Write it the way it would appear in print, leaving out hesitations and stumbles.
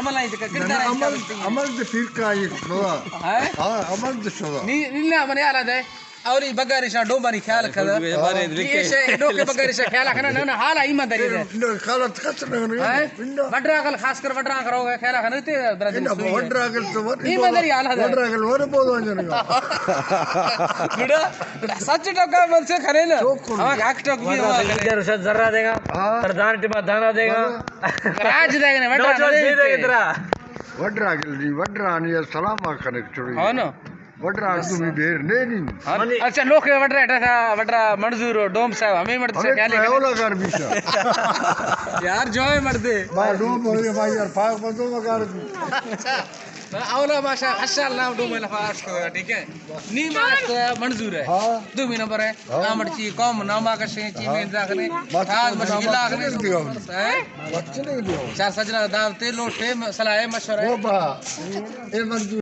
अमल आई कितना अमल दे फिर का ये नोरा है हां अमल दे शोरा नी ना मने आला दे और बगारिशा डोबानी ख्याल खद ये से डोके बगारिशा ख्याल खना ना हाल ईमानदारी दे खालत खचने है वड्रागल खास कर वड्रा करोगे ख्याल खना ते ब्रदर वड्रागल तो ईमानदारी हाल है वड्रागल वर बोल वंजनगा बिड़ा सच टका मन से खरे ना हम आख टक भी इधर से जर्रा देगा प्रधान टीमा दाना देगा राज देगा ने वड्रा देगा वड्रागल जी वड्रा ने सलाम करने छोड़ी हां ना वड्रा तुम्हें बेर नहीं अच्छा लोग वड्रा था वड्रा मंजूर डोम साहब हमें मर्द से क्या लेके ओला कर बिशा यार जो है मर्द बा डोम हो गया भाई यार फाक बंदो मगर औला माशा माशाल्लाह नाम डोम में फास्ट हो ठीक है नी मास मंजूर है हां 2 नंबर है आमड़ची कौम नामा का से चीमें दाखने खास मशीला खने है बच्चे नहीं दियो चार सजना दावते लोटे सलाह मशवरा ओ बा ए मंजूर